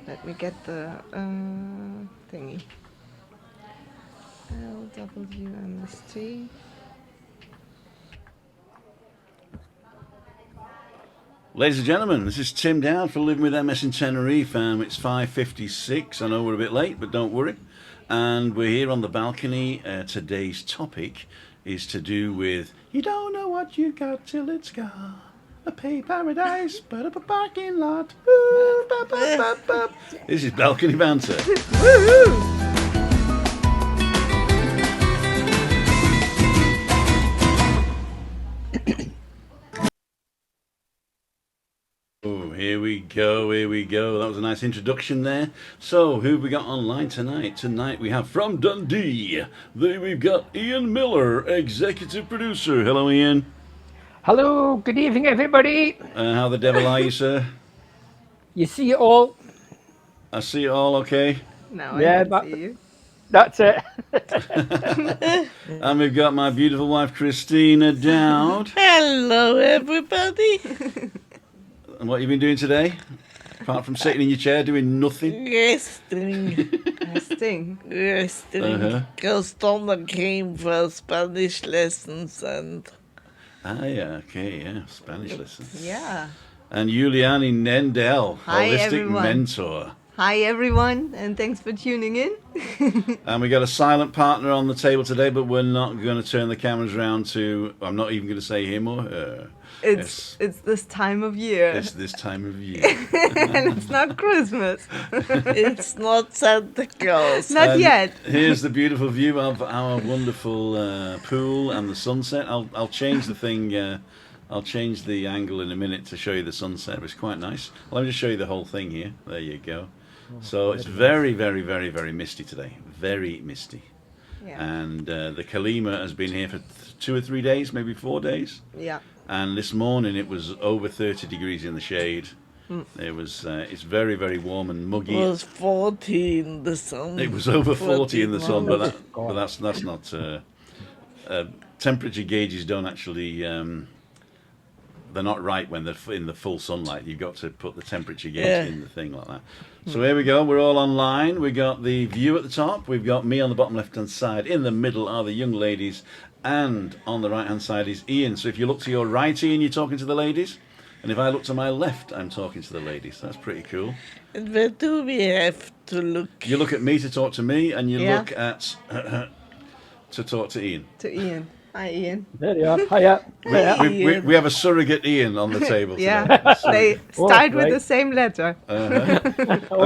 Let me get the thingy. LWMST. Ladies and gentlemen, this is Tim Dowd for Living with MS in Tenerife. It's 5:56. I know we're a bit late, but don't worry. And we're here on the balcony. Today's topic is to do with you don't know what you got till it's gone. A pay paradise, but a parking lot. Ooh, ba, ba, ba, ba. This is Balcony Banter. Woohoo! Oh, here we go, here we go. That was a nice introduction there. So, who have we got online tonight? Tonight we have from Dundee. We've got Ian Miller, executive producer. Hello, Ian. Hello, good evening, everybody. How the devil are you, sir? You see it all? I see it all okay. Now Yeah, I can see you. That's it. And we've got my beautiful wife, Christina Dowd. Hello, everybody. And what have you been doing today? Apart from sitting in your chair doing nothing? Resting. Resting. Resting. Because Donna came for Spanish lessons and... Ah, yeah, okay, yeah. Spanish lessons. Yeah. And Juliane Nendel, Hi, holistic everyone. mentor. Hi everyone, and thanks for tuning in. And we got a silent partner on the table today, but we're not going to turn the cameras around to, I'm not even going to say him or her. It's this time of year. It's this time of year. And it's not Christmas. It's not Santa Claus. Not And yet. Here's the beautiful view of our wonderful pool and the sunset. I'll change the thing. I'll change the angle in a minute to show you the sunset. It's quite nice. Let me just show you the whole thing here. There you go. So it's very, very, very, very misty today. Very misty. Yeah. And the Kalima has been here for 2 or 3 days, maybe 4 days. Yeah. And this morning it was over 30 degrees in the shade. It was. It's very, very warm and muggy. It was 40 in the sun. It was over 40 in the sun, miles. but that's not. Temperature gauges don't actually. They're not right when they're in the full sunlight. You've got to put the temperature gauge in the thing like that. So here we go. We're all online. We got the view at the top. We've got me on the bottom left-hand side. In the middle are the young ladies, and on the right-hand side is Ian. So if you look to your right, Ian, you're talking to the ladies, and if I look to my left, I'm talking to the ladies. That's pretty cool. And where do we have to look? You look at me to talk to me, and you Yeah. look at to talk to Ian. To Ian. Hi Ian. There you are. Hiya. We have a surrogate Ian on the table today. Yeah. They start with right. the same letter. All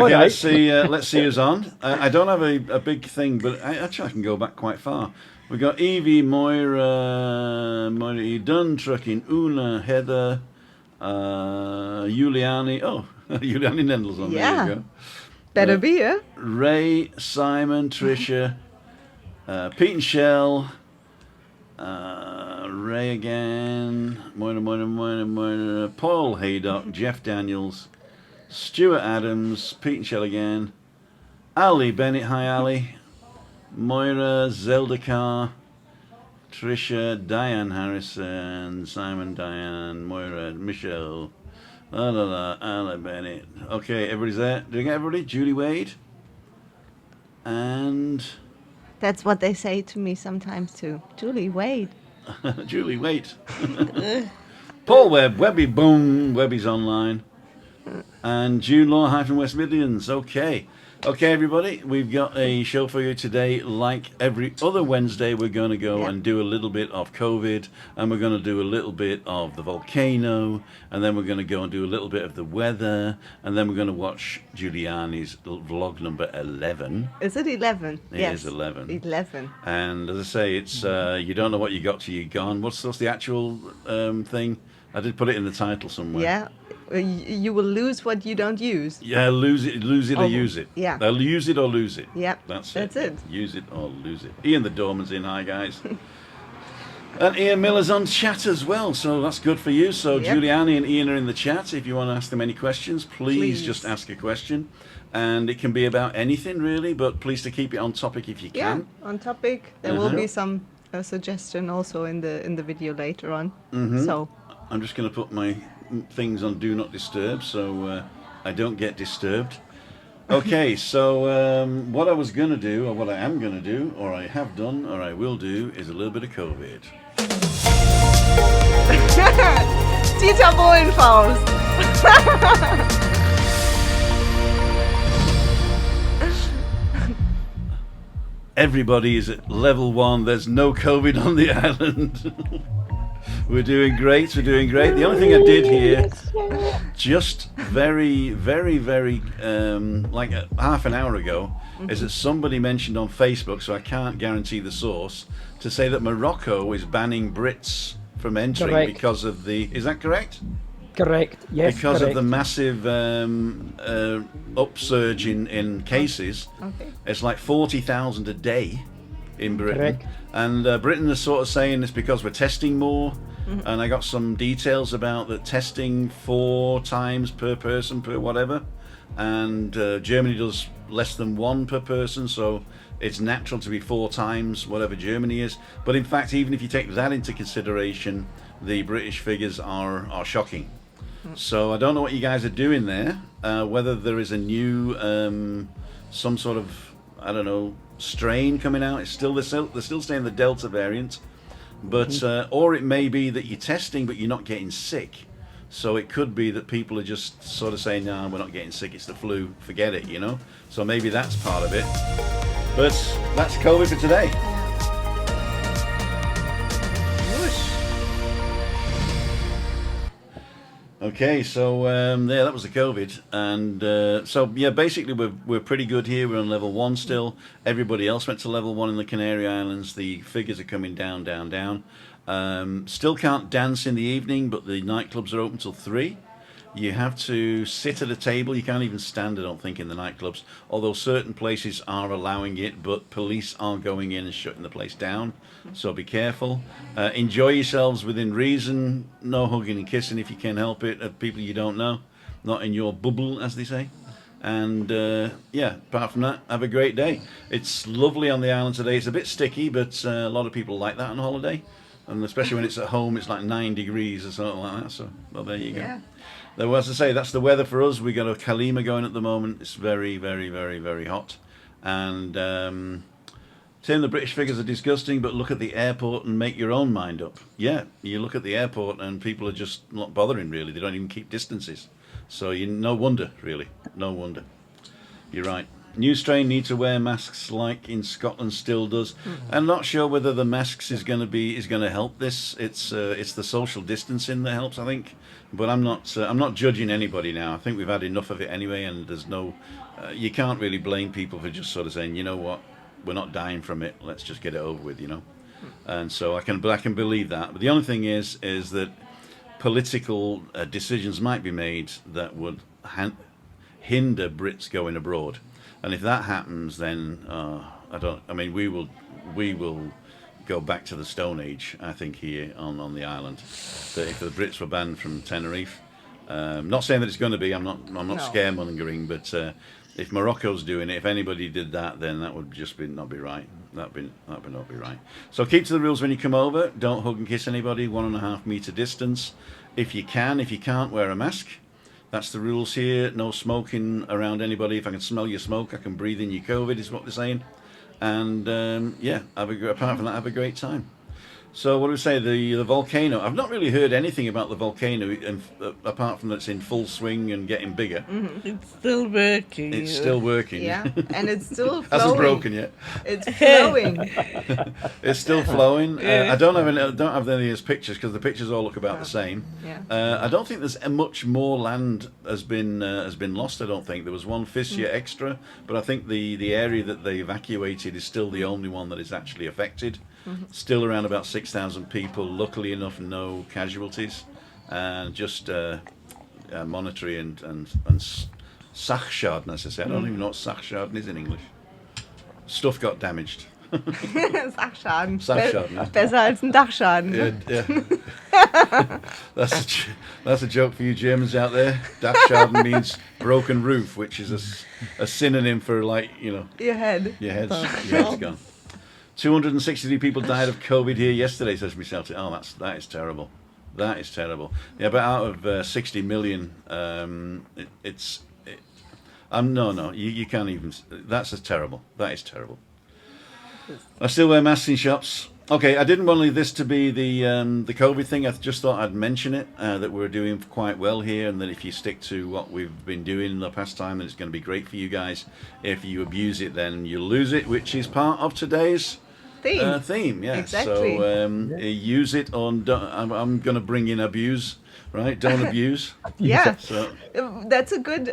Okay, right. let's see who's on. I don't have a big thing, but actually I can go back quite far. We got Evie, Moira E. Dunn, Trucking, Una, Heather, Juliane. Oh, Juliane Nendel's on. Yeah. There you go. Better be, yeah? Ray, Simon, Tricia, Pete and Shell, Ray again, Moira, Paul Haydock, Jeff Daniels, Stuart Adams, Pete and Shell again, Ali Bennett, hi Ali, Moira, Zelda Carr, Tricia, Diane Harrison, Simon, Diane, Moira, Michelle, Ali Bennett. Okay, everybody's there. Did I get everybody? Julie Wade. And That's what they say to me sometimes too. Julie, wait. Julie, wait. Paul Webb, Webby, boom, Webby's online. And June Law, West Midlands. Okay, everybody, we've got a show for you today. Like every other Wednesday, we're going to go and do a little bit of COVID, and we're going to do a little bit of the volcano, and then we're going to go and do a little bit of the weather, and then we're going to watch Juliane's vlog number 11. Is it 11? It is 11. 11. And as I say, it's you don't know what you got till you're gone. What's the actual thing? I did put it in the title somewhere. Yeah. You will lose what you don't use. Yeah, lose it or use it. Yeah. They'll use it or lose it. Yeah. That's it. Use it or lose it. Ian the Doorman's in. Hi, guys. And Ian Miller's on chat as well, so that's good for you. So Yep. Juliane and Ian are in the chat. If you want to ask them any questions, please just ask a question. And it can be about anything, really, but please to keep it on topic if you Yeah, can. on topic. There will be some suggestion also in the video later on. So I'm just going to put my things on Do Not Disturb so I don't get disturbed. Okay, so what I was going to do, or what I am going to do, or I have done, or I will do, is a little bit of COVID. Dieter Bohlenfaust. Everybody is at level 1. There's no COVID on the island. We're doing great. We're doing great. The only thing I did here, just very, very, very, like half an hour ago, is that somebody mentioned on Facebook, so I can't guarantee the source, to say that Morocco is banning Brits from entering Correct. because of the. Is that correct? Correct. Yes, Because correct. of the massive upsurge in cases. Okay. It's like 40,000 a day in Britain. Correct. And Britain is sort of saying it's because we're testing more. And I got some details about the testing 4 times per person per whatever. And Germany does less than 1 per person, so it's natural to be 4 times whatever Germany is. But in fact, even if you take that into consideration, the British figures are shocking. So I don't know what you guys are doing there. Whether there is a new, some sort of, I don't know, strain coming out. It's still they're still saying the Delta variant, but or it may be that you're testing but you're not getting sick. So it could be that people are just sort of saying, "No, we're not getting sick. It's the flu. Forget it." You know. So maybe that's part of it. But that's COVID for today. Okay, so yeah, that was the COVID, and so yeah, basically we're pretty good here. We're on level 1 still. Everybody else went to level 1 in the Canary Islands. The figures are coming down, down, down. Still can't dance in the evening, but the nightclubs are open till 3. You have to sit at a table. You can't even stand, I don't think, in the nightclubs. Although certain places are allowing it, but police are going in and shutting the place down. So be careful. Enjoy yourselves within reason. No hugging and kissing if you can help it of people you don't know. Not in your bubble, as they say. And yeah, apart from that, have a great day. It's lovely on the island today. It's a bit sticky, but a lot of people like that on holiday. And especially when it's at home, it's like 9 degrees or something like that. So, well, there you go. Yeah. Though, as I say, that's the weather for us. We got a Kalima going at the moment. It's very, very, very, very hot. And saying the British figures are disgusting, but look at the airport and make your own mind up. Yeah, you look at the airport and people are just not bothering, really. They don't even keep distances. So no wonder, really. No wonder. You're right. New strain need to wear masks like in Scotland still does. I'm not sure whether the masks is going to help this. It's the social distancing that helps, I think. But I'm not judging anybody now. I think we've had enough of it anyway, and there's no you can't really blame people for just sort of saying, you know what, we're not dying from it. Let's just get it over with, you know. And so I can believe that. But the only thing is that political decisions might be made that would hinder Brits going abroad. And if that happens, then we will go back to the Stone Age, I think, here on the island. That if the Brits were banned from Tenerife, not saying that it's going to be. I'm not scaremongering, but if Morocco's doing it, if anybody did that, then that would just not be right. That would not be right. So keep to the rules when you come over. Don't hug and kiss anybody. 1.5 meter distance. If you can, if you can't, wear a mask. That's the rules here. No smoking around anybody. If I can smell your smoke, I can breathe in your COVID, is what they're saying. And yeah, apart from that, have a great time. So what do we say? The volcano. I've not really heard anything about the volcano, apart from that it's in full swing and getting bigger. It's still working. It's still working. Yeah, and it's still flowing. Hasn't broken yet. It's flowing. It's still flowing. I don't have any of those pictures because the pictures all look about the same. Yeah. I don't think there's much more land has been lost. I don't think there was one fissure extra, but I think the area that they evacuated is still the only one that is actually affected. Still around about 6,000 people. Luckily enough, no casualties, and just monetary and Sachschaden, as I say. I don't even know what Sachschaden is in English. Stuff got damaged. Sachschaden. Sachschaden, ja. Besser als ein Dachschaden. Ne? Yeah. That's a joke for you Germans out there. Dachschaden means broken roof, which is a synonym for, like, you know, Your head. your head's gone. 263 people died of COVID here yesterday, says myself. Oh, that is terrible. That is terrible. Yeah, but out of 60 million, No, you can't even. That's terrible. That is terrible. I still wear masks in shops. Okay, I didn't want this to be the COVID thing. I just thought I'd mention it, that we're doing quite well here, and that if you stick to what we've been doing in the past time, then it's going to be great for you guys. If you abuse it, then you lose it, which is part of today's theme. Yeah. Exactly. So use it on. I'm going to bring in abuse. Right, don't abuse. Yeah, So, that's a good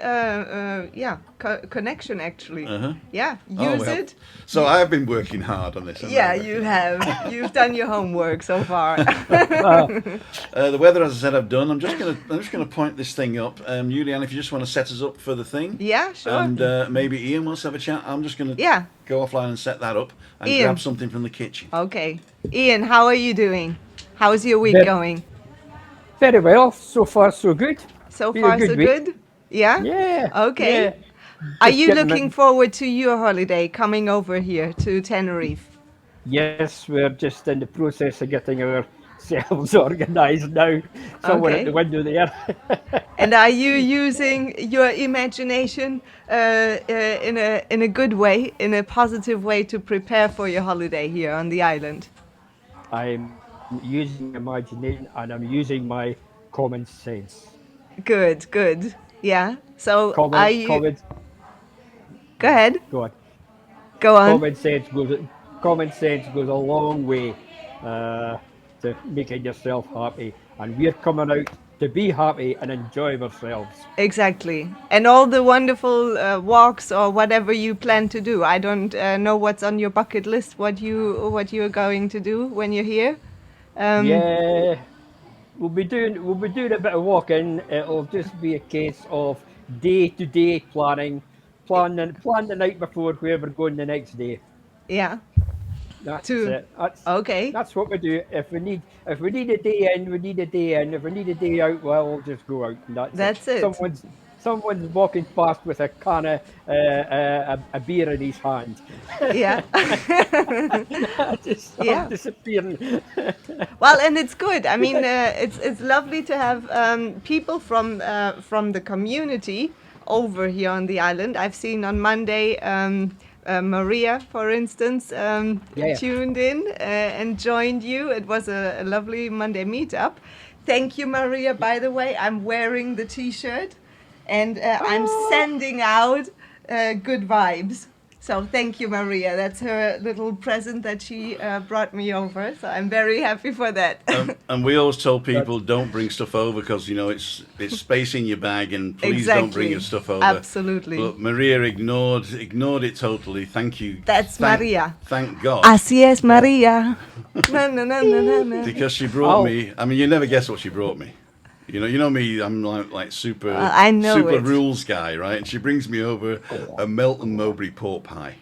connection actually. Yeah, use it. So I've been working hard on this. Yeah, you have. You've done your homework so far. The weather, as I said, I've done. I'm just gonna point this thing up. Juliane, if you just want to set us up for the thing. Yeah, sure. And maybe Ian wants to have a chat. I'm just gonna go offline and set that up and Ian. grab something from the kitchen. Okay, Ian, how are you doing? How's your week going? Very well. So far, so good. So Been a far, good so week. good. Yeah. Yeah. Okay. Yeah. Are Just you getting looking forward to your holiday coming over here to Tenerife? Yes, we're just in the process of getting ourselves organised now. Someone Okay. at the window there. And are you using your imagination in a good way, in a positive way, to prepare for your holiday here on the island? I'm using imagination and I'm using my common sense. Good, good. Yeah. So are you? Common, Go ahead. go on. Go on. Common sense goes a long way to making yourself happy, and we're coming out to be happy and enjoy ourselves. Exactly. And all the wonderful walks or whatever you plan to do. I don't know what's on your bucket list. What you're going to do when you're here. Yeah, we'll be doing a bit of walking. It'll just be a case of day-to-day planning. Plan the night before where we're going the next day. Yeah. That's To- it. Okay. That's what we do. If we need a day in, we need a day in. If we need a day out, well, we'll just go out. And That's it. Someone's walking past with a can of a beer in his hand. Yeah. Just Yeah. disappearing. Well, and it's good. I mean, it's lovely to have people from the community over here on the island. I've seen on Monday Maria, for instance, tuned in and joined you. It was a lovely Monday meetup. Thank you, Maria. By the way, I'm wearing the T-shirt, and I'm sending out good vibes. So thank you, Maria. That's her little present that she brought me over. So I'm very happy for that. And we always tell people don't bring stuff over because it's space in your bag, and please don't bring your stuff over. Absolutely. But Maria ignored it totally. Thank you. That's Maria. Thank God. Así es, Maria. Na, na, na, na, na, na. Because she brought me. I mean, you never guess what she brought me. You know me. I'm like super I know super it. rules guy, right? And she brings me over a Melton Mowbray pork pie,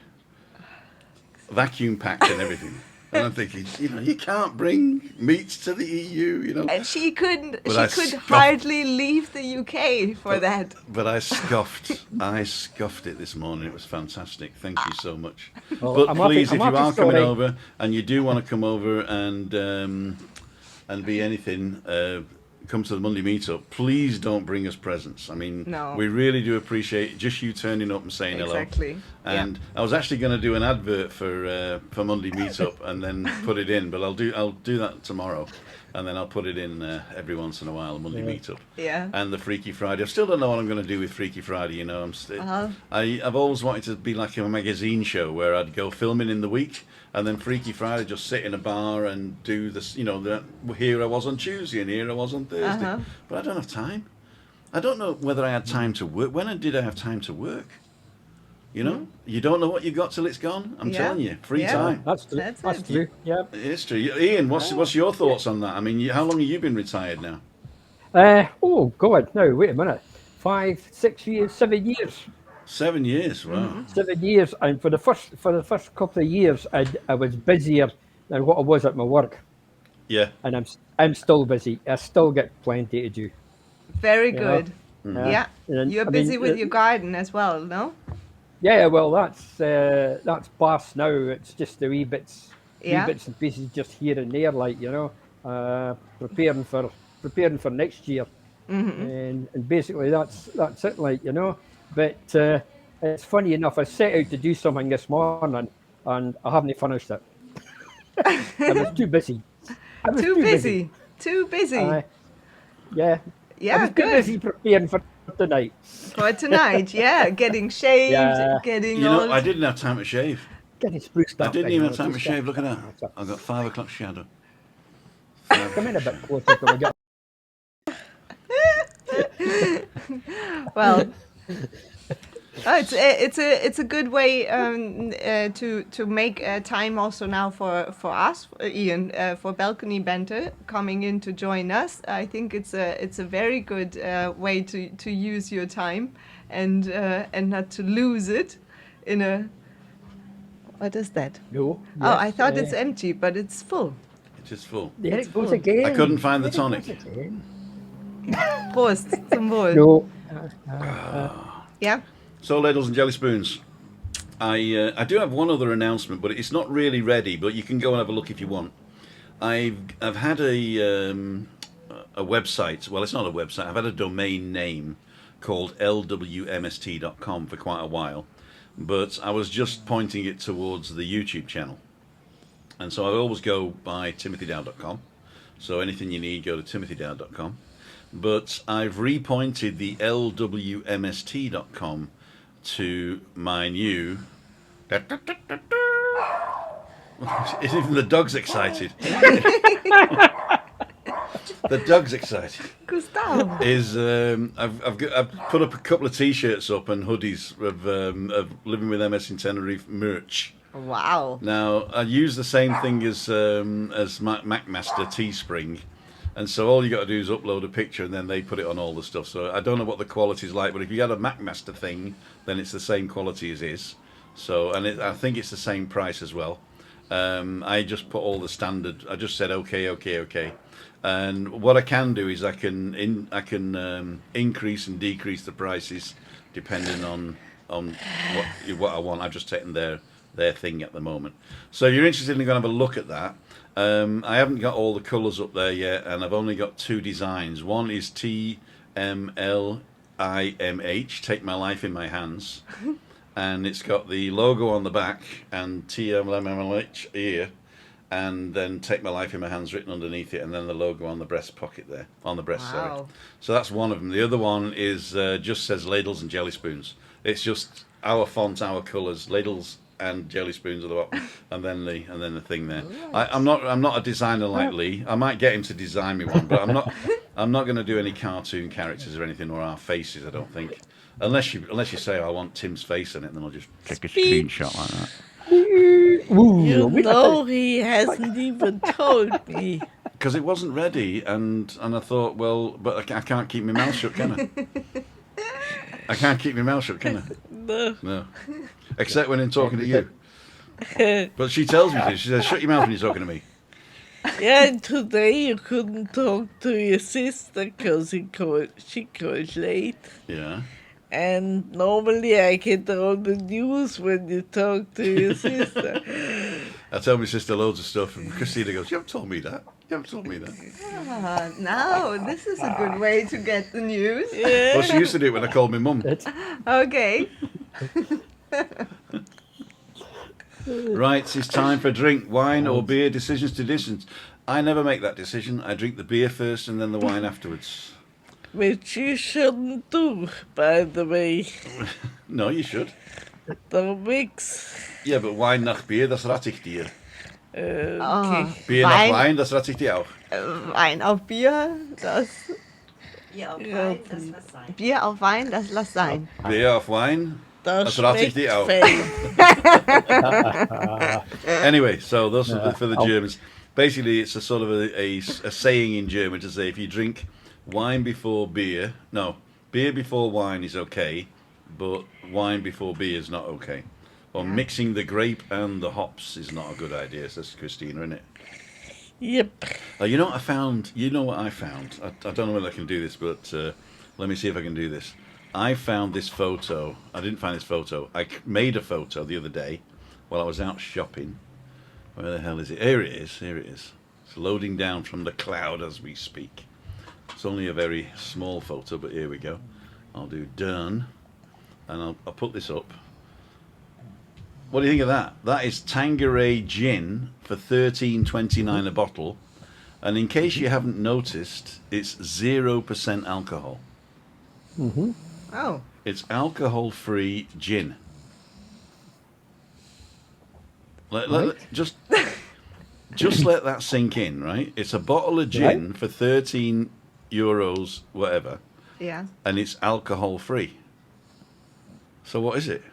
vacuum packed and everything. And I'm thinking, you can't bring meats to the EU, And she could But she I could scoffed. hardly leave the UK for that. But I scoffed. I scoffed it this morning. It was fantastic. Thank you so much. Well, But I'm please, happy- if I'm you are happy coming sorry. over and you do want to come over and be anything, come to the Monday meetup, please don't bring us presents. I mean, No. we really do appreciate just you turning up and saying Exactly. hello. And I was actually going to do an advert for Monday meetup and then put it in, but I'll do that tomorrow, and then I'll put it in every once in a while, a Monday meetup. Yeah. And the Freaky Friday. I still don't know what I'm going to do with Freaky Friday. I've always wanted to be like a magazine show where I'd go filming in the week, and then Freaky Friday just sit in a bar and do this. Here I was on Tuesday and here I was on Thursday. But I don't have time. I don't know whether I had time to work. When did I have time to work? You don't know what you got till it's gone. I'm Yeah. telling you, free Yeah. time. That's true. That's That's it. true. Yeah. It's true. Ian, what's your thoughts on that? I mean, how long have you been retired now? Oh God! Now wait a minute. 5, 6 years, 7 years. 7 years. Wow. 7 years, and for the first couple of years, I was busier than what I was at my work, Yeah. and I'm still busy. I still get plenty to do. Very Yeah. good. Yeah. And, You're I mean, busy with your garden as well, no? Yeah, well, that's past now. It's just the wee bits and pieces just here and there, like preparing for next year, and basically that's it, like But it's funny enough, I set out to do something this morning and I haven't finished it. I was too busy. I was Too too busy. busy. Too busy. Uh, yeah, I Yeah, was too busy good. preparing for tonight. For tonight, yeah. Getting shaved, Yeah, getting You know, all. I didn't have time to shave. getting spruced I up. didn't You even know, have time to just shave. Look at that. I've got 5 o'clock shadow. 5 come in o'clock a bit shadow. closer till we get. Well, it's a good way to make time also now for us, Ian, for balcony banter coming in to join us. I think it's a very good way to use your time and not to lose it in a. What is that? No, Oh, yes, I thought it's empty, but it's full. It's just full. there It's it goes full. again. I couldn't find the There it tonic. goes again. Prost, zum Wohl. No, Yeah. So, ladles and jelly spoons. I do have one other announcement, but it's not really ready. But you can go and have a look if you want. I've had a website. Well, it's not a website. I've had a domain name called lwmst.com for quite a while, but I was just pointing it towards the YouTube channel, and so I always go by timothydow.com. So anything you need, go to timothydow.com. But I've repointed the lwmst.com to my new. Even the dog's excited. The dog's excited. Gustav. I've put up a couple of T-shirts up and hoodies of Living with MS in Tenerife merch. Wow. Now I use the same thing as MacMaster Teespring, and so all you got to do is upload a picture and then they put it on all the stuff. So I don't know what the quality is like, but if you had a MacMaster thing, then it's the same quality as is. So I think it's the same price as well. I just put all the standard. I just said okay. And what I can do is I can increase and decrease the prices depending on what I want. I've just taken their thing at the moment. So if you're interested in going to have a look at that. I haven't got all the colours up there yet, and I've only got 2 designs. One is TMLIMH, Take My Life in My Hands, and it's got the logo on the back and TMLIMH here, and then Take My Life in My Hands written underneath it, and then the logo on the breast pocket there, on the breast, sorry. Wow. So that's one of them. The other one is just says Ladles and Jelly Spoons. It's just our font, our colours, ladles and jelly spoons at the bottom, and then the thing there. I'm not a designer like Lee. I might get him to design me one, but I'm not going to do any cartoon characters or anything, or our faces. I don't think, unless you say I want Tim's face in it, then I'll just take a screenshot like that. You know he hasn't even told me. Because it wasn't ready, and I thought, well, but I can't keep my mouth shut, can I? I can't keep my mouth shut, can I? No. Except when I'm talking to you. But she tells me to. She says, shut your mouth when you're talking to me. Yeah, and today you couldn't talk to your sister because she called late. Yeah. And normally I get all the news when you talk to your sister. I tell my sister loads of stuff, and Christina goes, you haven't told me that. You haven't told me that. Now, this is a good way to get the news. Yeah. Well, she used to do it when I called my mum. Okay. Right, it's time for a drink. Wine or beer, decisions to distance. I never make that decision. I drink the beer first and then the wine afterwards. Which you shouldn't do, by the way. No, you should. Don't mix. Ja, but Wein nach Bier, das rate ich dir. Okay. Bier nach Wein, das rate ich dir auch. Wein auf Bier, das. Bier auf Wein, das lass sein. Bier auf Wein, das lass sein. Bier auf Wein, Das das rate ich schmeckt dir auch. fein. Anyway, so those are for the Germans. Basically, it's a sort of a saying in German to say if you drink wine before beer, no, beer before wine is okay, but wine before beer is not okay. Or mixing the grape and the hops is not a good idea. So that's Christina, isn't it? Yep. You know what I found? You know what I found? I don't know whether I can do this, but let me see if I can do this. I found this photo. I didn't find this photo. I made a photo the other day while I was out shopping. Where the hell is it? Here it is. Here it is. It's loading down from the cloud as we speak. It's only a very small photo, but here we go. I'll do done. and I'll put this up. What do you think of that? That is Tanqueray gin for $13.29 a bottle, and in case you haven't noticed, it's 0% alcohol. Mm-hmm. Oh. It's alcohol-free gin. Just let that sink in, right? It's a bottle of gin for €13, whatever, Yeah. and it's alcohol-free. So what is it?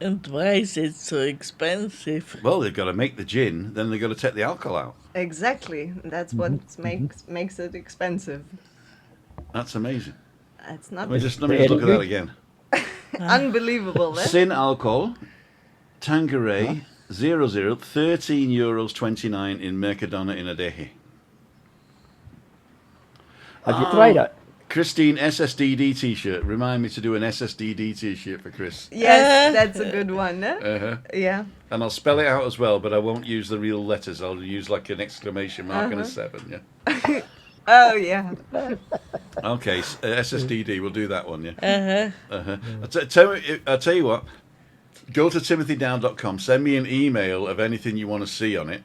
And why is it so expensive? Well, they've got to make the gin, then they've got to take the alcohol out. Exactly. That's what makes it expensive. That's amazing. It's not Let me just look at that again. unbelievable. Eh? Sin alcohol, Tanqueray, 00, €13.29 in Mercadona in Adeje. Have you tried it? Christine, SSDD t-shirt. Remind me to do an SSDD t-shirt for Chris. Yes, that's a good one. Eh? Uh-huh. Yeah. And I'll spell it out as well, but I won't use the real letters. I'll use like an exclamation mark and a 7, yeah. Oh, yeah. Okay, SSDD, we'll do that one, yeah. Uh-huh. I'll tell you what, go to timothydown.com, send me an email of anything you want to see on it,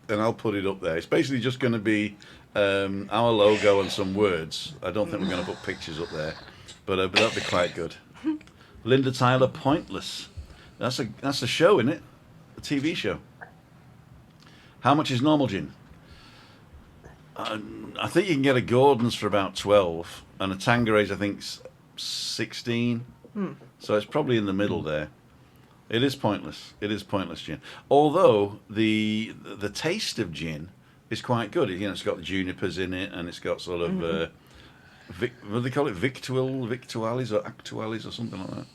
and I'll put it up there. It's basically just going to be our logo and some words. I don't think we're going to put pictures up there, but that'll be quite good. Linda Tyler, Pointless. That's a show, isn't it? A TV show. How much is normal gin? I think you can get a Gordon's for about 12, and a Tanqueray's I think 16. So it's probably in the middle there. It is pointless. It is pointless gin. Although the taste of gin is quite good. You know, it's got junipers in it, and it's got sort of what do they call it? Victualis or actualis or something like that.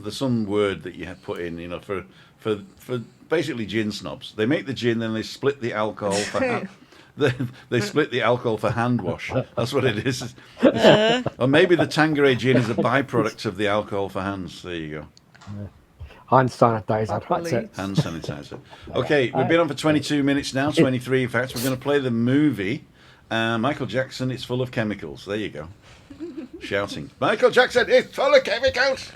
There's some word that you have put in, you know, for basically gin snobs. They make the gin, then they split the alcohol for they split the alcohol for hand wash. That's what it is. Or maybe the Tanqueray gin is a byproduct of the alcohol for hands. There you go. Hand sanitizer. That's it. Hand sanitizer. Okay, we've been on for 22 minutes now, 23 in fact. We're going to play the movie. Michael Jackson, It's Full of Chemicals. There you go. Shouting. Michael Jackson, it's full of chemicals.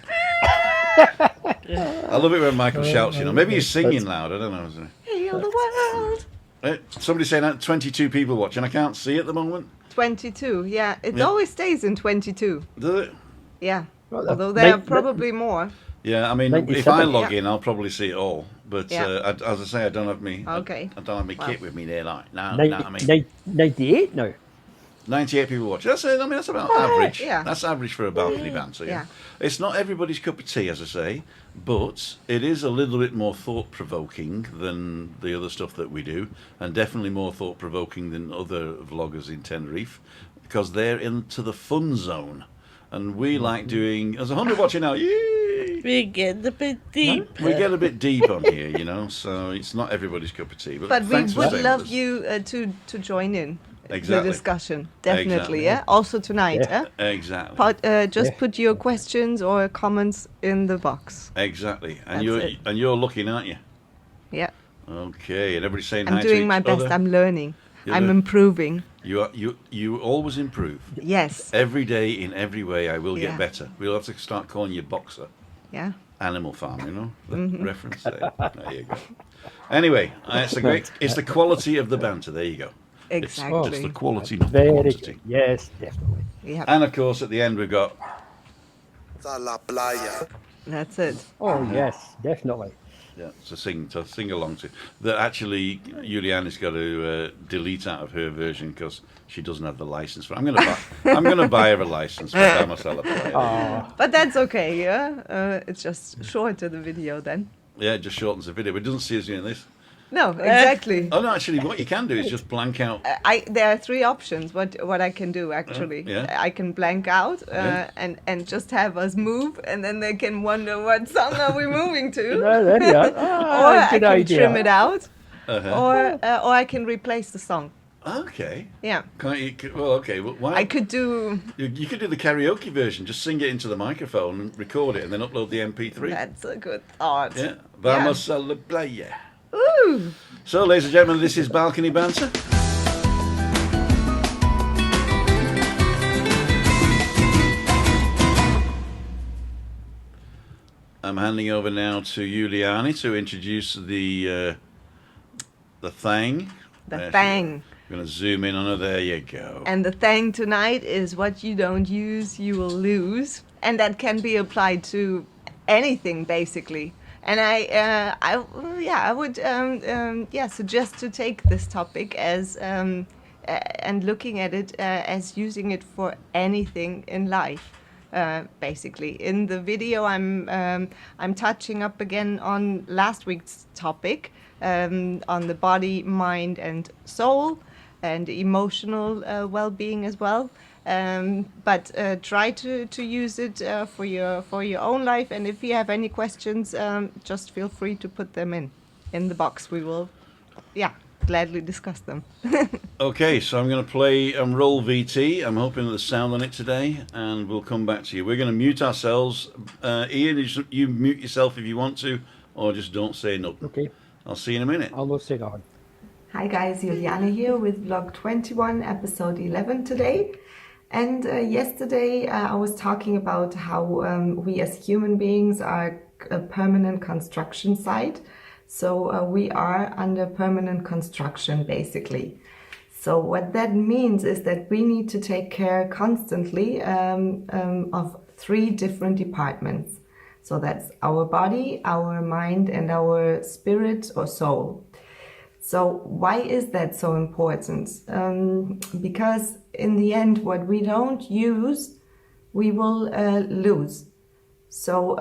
I love it when Michael shouts, you know. Maybe he's singing loud, I don't know. Heal the world. Somebody's saying that 22 people watching. I can't see at the moment. 22, yeah. It always stays in 22. Does it? Yeah. Well, Although there are probably more. Yeah, I mean, if 97. I log in, I'll probably see it all. But as I say, I don't have me. Okay. I don't have my kit with me there. Like, no, 98 now. 98 people watching. That's about average. yeah. That's average for a balcony banter. Yeah. It's not everybody's cup of tea, as I say, but it is a little bit more thought-provoking than the other stuff that we do, and definitely more thought-provoking than other vloggers in Tenerife, because they're into the fun zone. And we like doing... There's 100 watching now. Yay! We get a bit deep. We get a bit deep on here, you know, so it's not everybody's cup of tea. But But we thanks for would staying love with us. you to join in Exactly. the discussion. Definitely, Exactly. yeah? Also tonight, Yeah. Exactly. Just put your questions or comments in the box. Exactly. And That's it. you're looking, aren't you? Yeah. Okay, and everybody's saying hi I'm to doing each my best. other. I'm learning. You're I'm learning. improving. You always improve. Yes. Every day, in every way, I will Yeah. get better. We'll have to start calling you Boxer. Yeah. Animal Farm, you know? The reference there. There you go. Anyway, it's the quality of the banter. There you go. Exactly. It's the quality, not the Very quantity. good. Yes, definitely. Yeah. And of course, at the end, we've got That's it. Oh, yes, definitely. to sing along to. That actually, Juliane has got to delete out of her version because she doesn't have the license for. I'm gonna buy her a license for Damasela Playa. But that's okay, yeah? It's just shorter, the video then. Yeah, it just shortens the video, but it doesn't see us doing this. No, exactly. Oh no, actually, what you can do is just blank out. There are 3 options. What I can do actually, Yeah. I can blank out Yeah. and just have us move, and then they can wonder what song are we moving to, There you are. or I Good can idea. trim it out, Uh-huh. or I can replace the song. Okay. Yeah, Can't you? Well, okay. Well, why? I could do. You could do the karaoke version. Just sing it into the microphone and record it, and then upload the MP3. That's a good thought. Yeah. Vamos a la playa. Ooh. So, ladies and gentlemen, this is Balcony Banter. I'm handing over now to Juliane to introduce the thing. The There she thing. I'm going to zoom in on her. There you go. And the thing tonight is what you don't use, you will lose. And that can be applied to anything, basically. And I would suggest to take this topic as and looking at it as using it for anything in life. Basically, in the video, I'm touching up again on last week's topic on the body, mind, and soul, and emotional well-being as well. But try to use it for your own life. And if you have any questions, just feel free to put them in the box. We will, gladly discuss them. Okay, so I'm going to play Roll VT. I'm hoping there's sound on it today, and we'll come back to you. We're going to mute ourselves. Ian, you mute yourself if you want to, or just don't say nothing. Okay. I'll see you in a minute. I'll not say that. Hi guys, Juliane here with vlog 21, episode 11 today. And yesterday I was talking about how we as human beings are a permanent construction site. So we are under permanent construction basically. So what that means is that we need to take care constantly of 3 different departments. So that's our body, our mind, and our spirit or soul. So why is that so important? Because in the end, what we don't use, we will lose. So,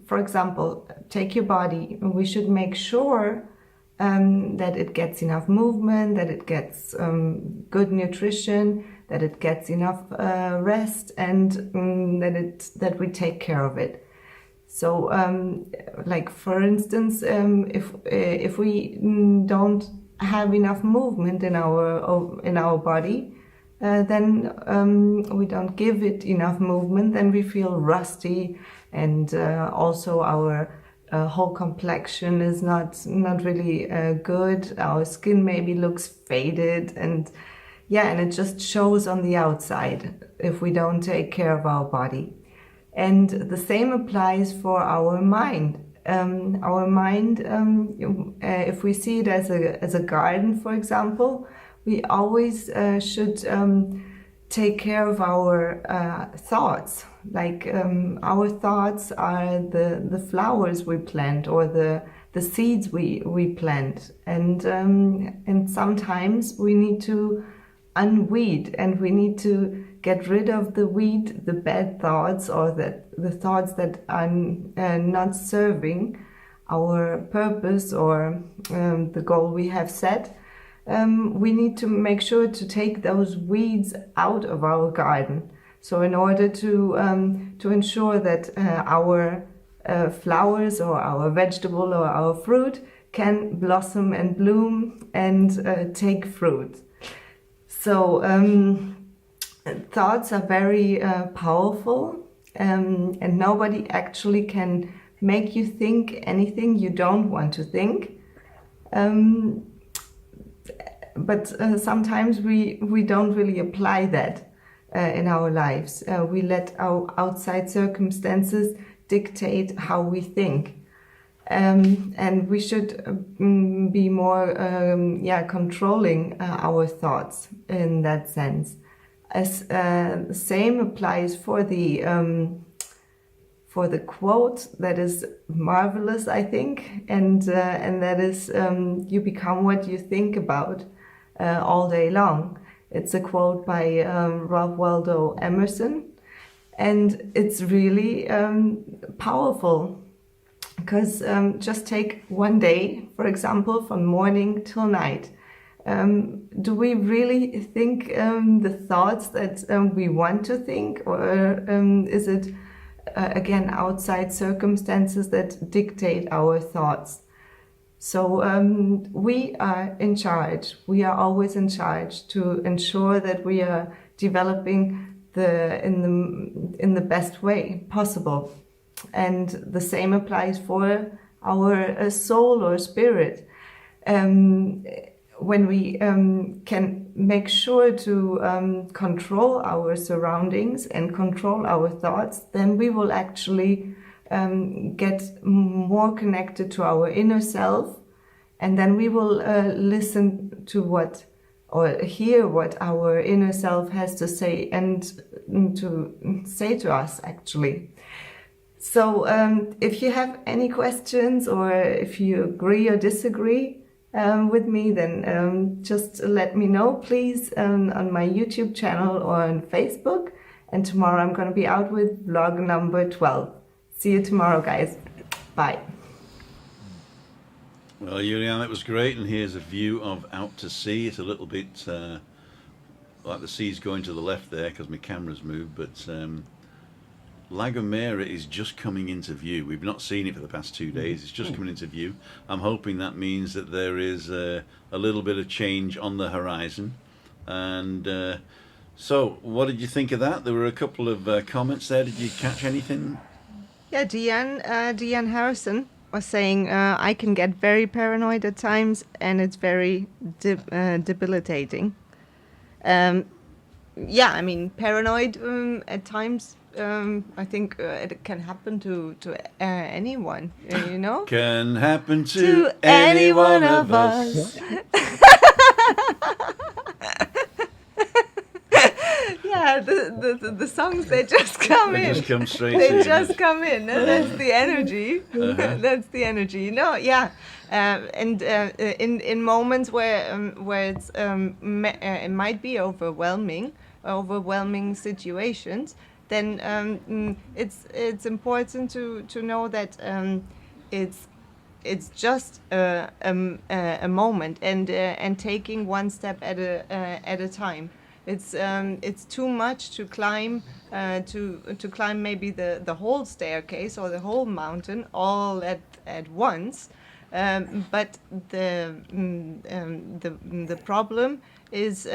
for example, take your body. We should make sure that it gets enough movement, that it gets good nutrition, that it gets enough rest, and that we take care of it. So, like for instance, if we don't have enough movement in our body, then we don't give it enough movement, then we feel rusty, and also our whole complexion is not really good. Our skin maybe looks faded, and it just shows on the outside if we don't take care of our body. And the same applies for our mind. Our mind, if we see it as a garden, for example, we always should take care of our thoughts. Like our thoughts are the flowers we plant, or the seeds we plant. And sometimes we need to unweed, and we need to get rid of the weed, the bad thoughts, or the thoughts that are not serving our purpose or the goal we have set. We need to make sure to take those weeds out of our garden. So in order to ensure that our flowers or our vegetable or our fruit can blossom and bloom and take fruit. So thoughts are very powerful, and nobody actually can make you think anything you don't want to think. But sometimes we don't really apply that in our lives. We let our outside circumstances dictate how we think. And we should be more controlling our thoughts in that sense. As the same applies for the quote that is marvelous, I think, and that is you become what you think about all day long. It's a quote by Ralph Waldo Emerson, and it's really powerful. Because just take one day, for example, from morning till night. Do we really think the thoughts that we want to think, or is it, again, outside circumstances that dictate our thoughts? So we are in charge. We are always in charge to ensure that we are developing in the best way possible. And the same applies for our soul or spirit. When we can make sure to control our surroundings and control our thoughts, then we will actually get more connected to our inner self, and then we will listen to what or hear what our inner self has to say and to say to us actually. So if you have any questions or if you agree or disagree with me, then just let me know, please, on my YouTube channel or on Facebook. And tomorrow I'm going to be out with vlog number 12. See you tomorrow, guys. Bye. Well, Juliane, it was great, and here's a view of out to sea. It's a little bit like the sea's going to the left there because my camera's moved, but La Gomera is just coming into view. We've not seen it for the past 2 days. It's just coming into view. I'm hoping that means that there is a little bit of change on the horizon. And so, what did you think of that? There were a couple of comments there. Did you catch anything? Yeah, Deanne Harrison was saying, I can get very paranoid at times, and it's very debilitating. Yeah, I mean, paranoid at times. I think it can happen to anyone, you know? Can happen To any one of us. Yeah, the songs, they just come They in. just come straight They in. just come in. That's the energy. That's the energy. No, yeah. And in moments where it's it might be overwhelming situations, then it's important to know that it's just a moment, and taking one step at a time. It's too much to climb to climb maybe the whole staircase or the whole mountain all at once. But the problem is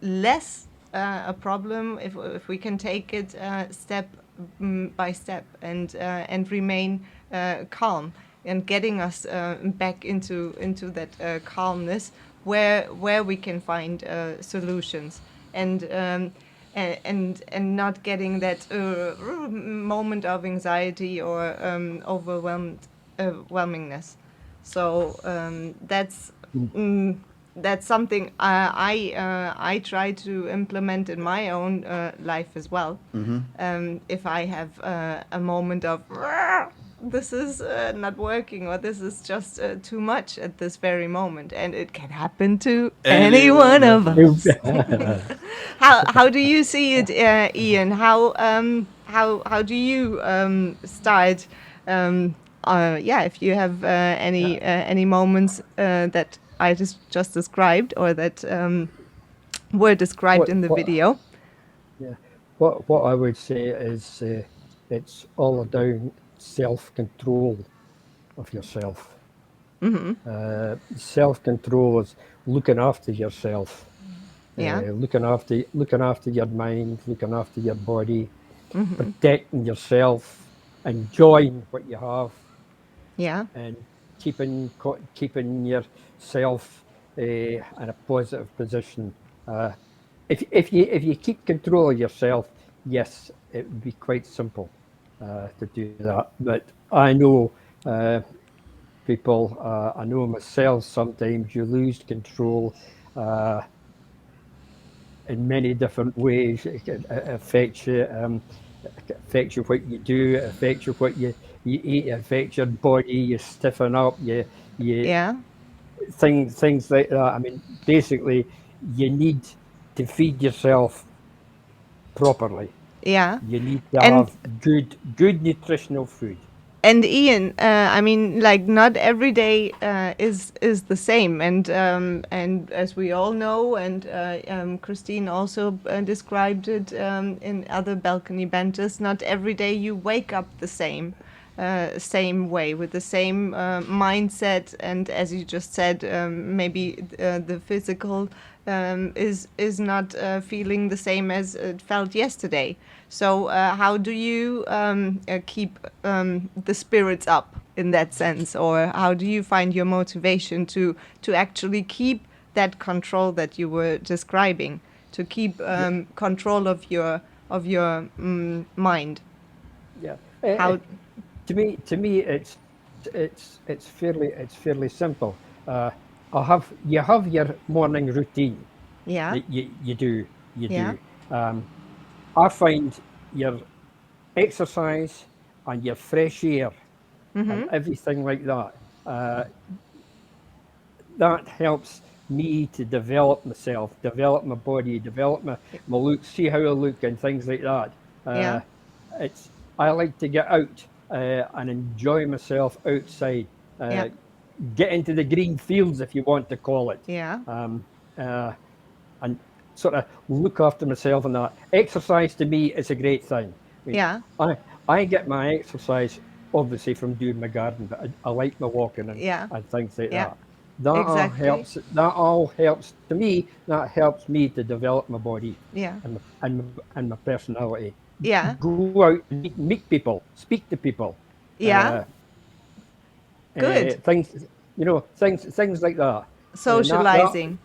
less a problem if we can take it step by step and remain calm, and getting us back into that calmness where we can find solutions, and not getting that moment of anxiety or overwhelmingness. So that's something I try to implement in my own life as well. If I have a moment of this is not working, or this is just too much at this very moment, and it can happen to any one of us. How do you see it, Ian? How do you start? Yeah, if you have any moments that I just described, or that were described in the video. Yeah. What I would say is it's all about self-control of yourself. Self-control is looking after yourself, Yeah. looking after your mind, looking after your body, protecting yourself, enjoying what you have, Yeah. and keeping yourself in a positive position. If you keep control of yourself, yes, it would be quite simple to do that. But I know people, I know myself, sometimes you lose control in many different ways. It affects you. It affects you what you do. It affects you what you eat. It affects your body. You stiffen up. You Yeah. things like that. I mean, basically, you need to feed yourself properly. Yeah. You need to And have good nutritional food. And Ian, I mean, like, not every day is the same, and as we all know, and Christine also described it in other balcony banters. Not every day you wake up the same way, with the same mindset, and as you just said, maybe the physical is not feeling the same as it felt yesterday. So how do you keep the spirits up in that sense, or how do you find your motivation to actually keep that control that you were describing, to keep control of your mind? Yeah. How? to me, it's fairly simple. Uh, you have your morning routine Yeah. that you do you Yeah. do. Um, I find your exercise and your fresh air and everything like that. Uh, that helps me to develop myself, develop my body, develop my look, see how I look, and things like that. Yeah. Uh, it's I like to get out and enjoy myself outside, Yeah. get into the green fields, if you want to call it, Yeah. um, uh, and sort of look after myself. And that exercise to me is a great thing. I mean, Yeah. I I get my exercise obviously from doing my garden, but I like my walking Yeah. and things like Yeah. that. That all Exactly. helps. That all helps to me. That helps me to develop my body Yeah. and my personality. Yeah. Go out and meet people, speak to people, Yeah. uh, Good. things things like that. That Socializing.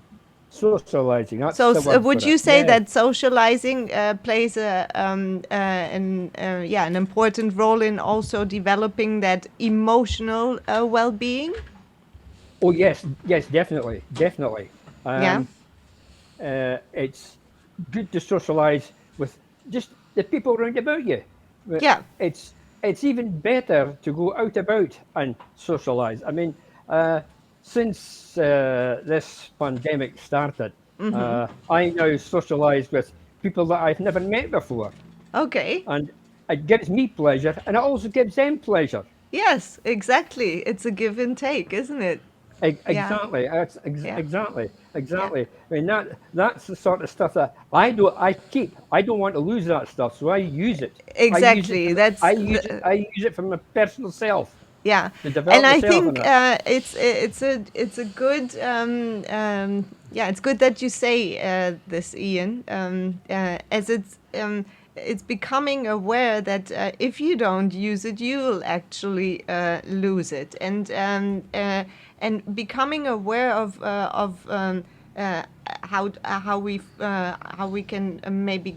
socializing. That's So, the word would for you it. say Yeah. that socializing plays an important role in also developing that emotional well-being? Oh yes, definitely. Yeah. Um, it's good to socialize with just the people around about you. But Yeah. it's even better to go out about and socialize. I mean, uh, since this pandemic started, I now socialize with people that I've never met before, Okay. and it gives me pleasure, and it also gives them pleasure. Yes, exactly. It's a give and take, isn't it? Yeah. Exactly. That's Yeah. exactly, Yeah. exactly. I mean that's the sort of stuff that I do. I keep. I don't want to lose that stuff, so I use it. I use it. Exactly. I use it. I use it for my personal self Yeah, to and develop I myself in think that. it's a good yeah, it's good that you say this, Ian, as it's becoming aware that if you don't use it, you'll actually lose it, and becoming aware of how we can maybe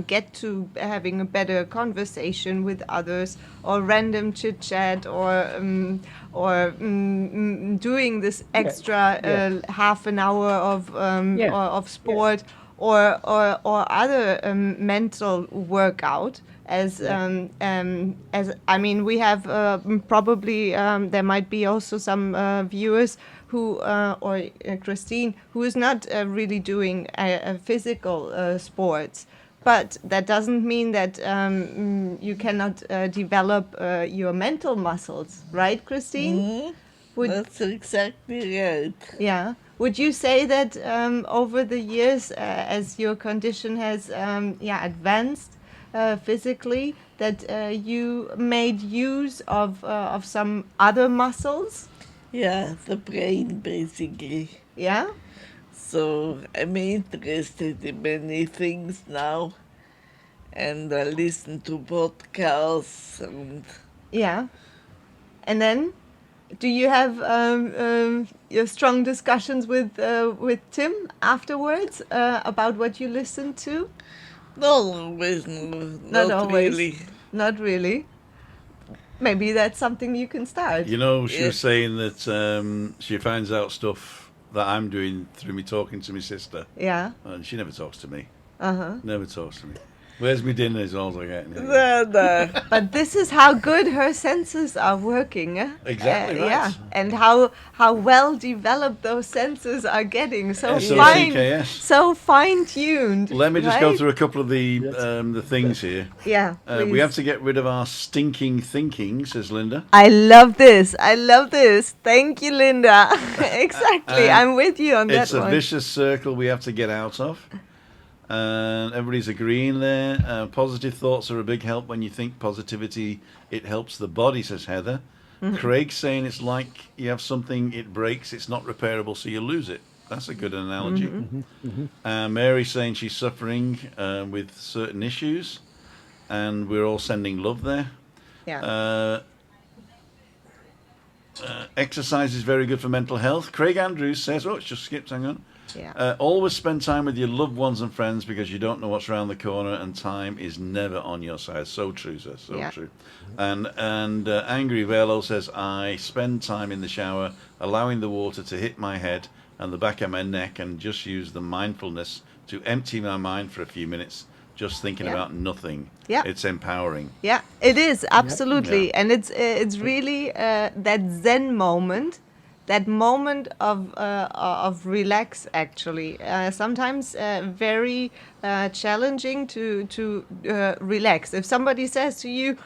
get to having a better conversation with others, or random chit chat, or doing this Yeah, extra yeah, half an hour yeah, of yeah, sport, or other mental workout. yeah, As I mean, we have probably there might be also some viewers who or Christine, who is not really doing physical sports, but that doesn't mean that you cannot develop your mental muscles, right, Christine? Would That's exactly right. Yeah. Would you say that over the years, as your condition has advanced physically, that you made use of some other muscles? Yeah, the brain basically. Yeah. So I'm interested in many things now, and I listen to podcasts and Yeah. And then, do you have your strong discussions with Tim afterwards about what you listen to? not always, no, Not not always. really. Not really. Maybe that's something you can start. You know, she Yeah. was saying that she finds out stuff that I'm doing through me talking to my sister, Yeah. and she never talks to me. Uh-huh. Never talks to me. Where's my dinner is all I get. No, no. But this is how good her senses are working. Exactly right. Yeah, and how well developed those senses are getting. So SOCKS. so fine tuned. Let me just go right? through a couple of Yes. the things here. Yeah, please. We have to get rid of our stinking thinking, says Linda. I love this. I love this. Thank you, Linda. Exactly. And I'm with you on that It's a one. vicious circle we have to get out of. And everybody's agreeing there. Positive thoughts are a big help when you think positivity. It helps the body, says Heather. Craig's saying it's like you have something, it breaks, it's not repairable, so you lose it. That's a good analogy. Mary's saying she's suffering with certain issues, and we're all sending love there. Yeah. Exercise is very good for mental health. Craig Andrews says, oh, it's just skipped, hang on. Yeah. Always spend time with your loved ones and friends because you don't know what's around the corner, and time is never on your side. So true, sir. So Yeah. true. And Angry Velo says, I spend time in the shower, allowing the water to hit my head and the back of my neck, and just use the mindfulness to empty my mind for a few minutes, just thinking Yeah. about nothing. Yeah. It's empowering. Yeah, it is absolutely, Yeah. and it's really that Zen moment, that moment of relax. Actually, sometimes very challenging to relax. If somebody says to you,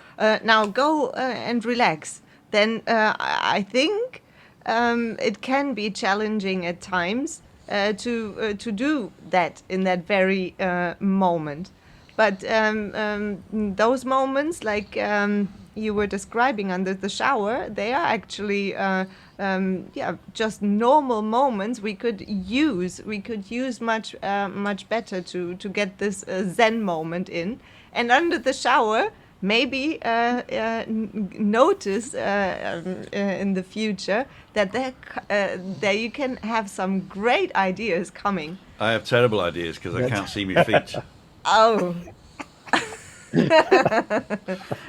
"Now go and relax," then I think it can be challenging at times to do that in that very moment. But those moments, like you were describing under the shower, they are actually, yeah, just normal moments we could use. We could use much better to get this Zen moment in. And under the shower, maybe notice in the future that there you can have some great ideas coming. I have terrible ideas because I can't see my feet. Oh.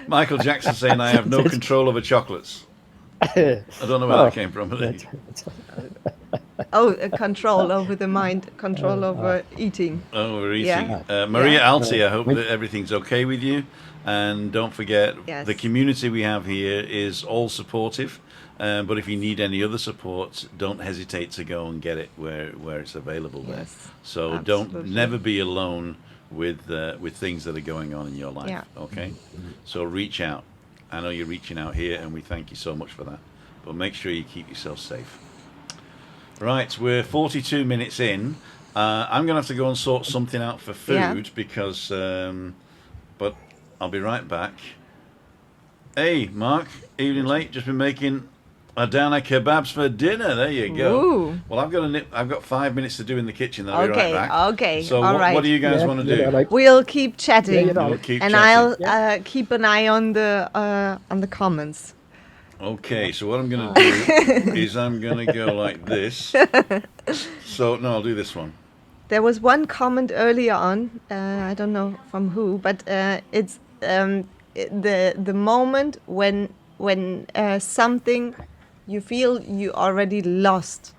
Michael Jackson saying I have no control over chocolates. I don't know where that came from. Oh, control over the mind, control over eating. Oh, we're eating. Yeah. Maria Yeah. Alti, I hope that everything's okay with you. And don't forget, Yes. the community we have here is all supportive. But if you need any other support, don't hesitate to go and get it where it's available there. Yes, So absolutely. never be alone with things that are going on in your life. Yeah. Okay? So reach out. I know you're reaching out here, and we thank you so much for that. But make sure you keep yourself safe. Right, we're 42 minutes in. I'm going to have to go and sort something out for food because, but I'll be right back. Hey, Mark, evening late. Just been making Adana kebabs for dinner. There you go. Ooh. Well, I've got 5 minutes to do in the kitchen. I'll be Okay, right back. okay, So all what right. do you guys want to do? Right. We'll keep chatting, Yeah, We'll keep and chatting. I'll keep an eye on the comments. Okay, so what I'm going to do is I'm going to go like this. So, no, I'll do this one. There was one comment earlier on. I don't know from who, but it's the moment when something you feel you already lost.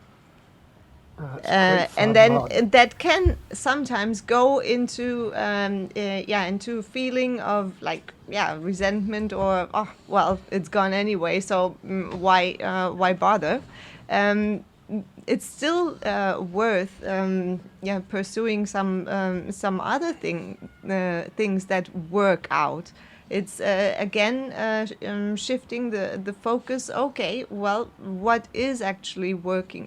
And then that can sometimes go into into feeling of like resentment or well, it's gone anyway, so why bother. It's still worth pursuing some other things that work out. It's again shifting the focus. Okay, well, what is actually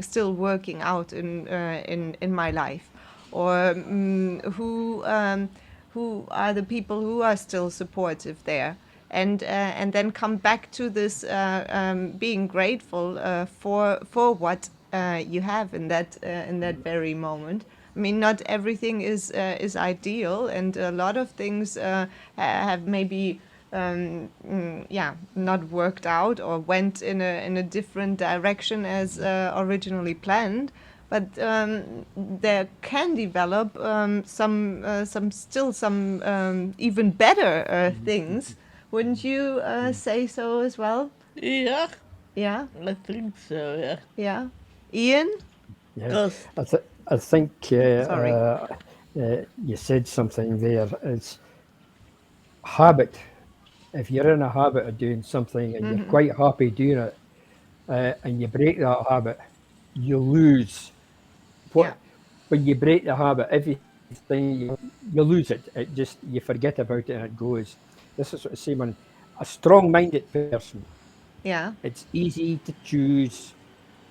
still working out in my life, or who are the people who are still supportive there, and then come back to this being grateful for what you have in that very moment. I mean, not everything is ideal, and a lot of things have maybe not worked out or went in a different direction as originally planned. But there can develop some even better things. Wouldn't you say so as well? Yeah, Yeah, I think so, yeah. yeah. Ian? Yeah. Because I think Sorry. you said something there. It's habit. If you're in a habit of doing something and you're quite happy doing it, and you break that habit, you lose. Yeah. When you break the habit, everything you lose it. It just you forget about it and it goes. This is what I say when a strong-minded person. Yeah. It's easy to choose.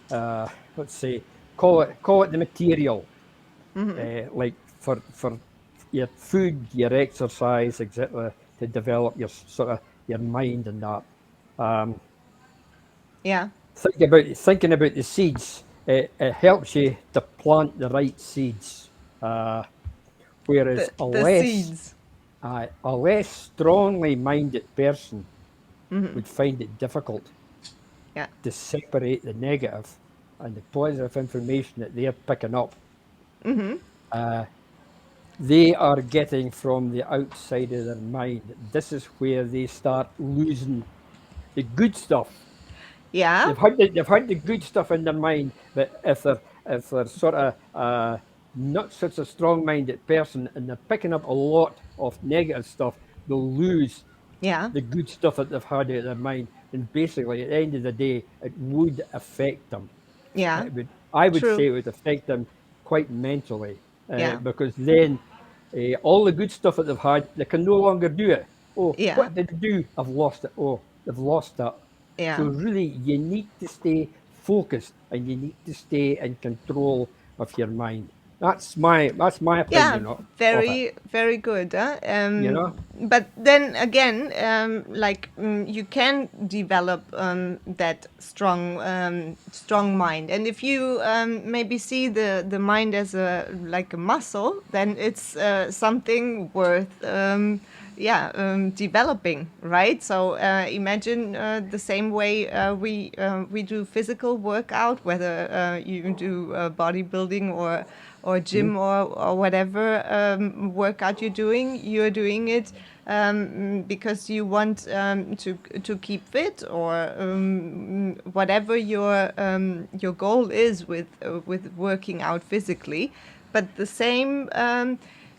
Let's say call it the material, like for your food, your exercise, etc. To develop your sort of your mind and that. Yeah. Thinking about the seeds. It helps you to plant the right seeds. Whereas The seeds. a less strongly minded person would find it difficult Yeah. to separate the negative and the positive information that they're picking up they are getting from the outside of their mind. This is where they start losing the good stuff. Yeah. They've had the good stuff in their mind, but if they're sort of not such a strong-minded person and they're picking up a lot of negative stuff, they'll lose Yeah. the good stuff that they've had out of their mind. And basically, at the end of the day, it would affect them. Yeah. I would True. say it would affect them quite mentally, Yeah. because then all the good stuff that they've had, they can no longer do it. Oh, Yeah. what did they do? I've lost it. Oh, they've lost that. So Yeah. really, you need to stay focused and you need to stay in control of your mind. That's my Yeah, opinion of it. very, very good. You know, But then again, you can develop that strong mind, and if you maybe see the mind as a muscle, then it's something worth developing, right? So imagine the same way we do physical workout, whether you do bodybuilding or gym or whatever workout you're doing it because you want to keep fit, or whatever your goal is with working out physically. But the same,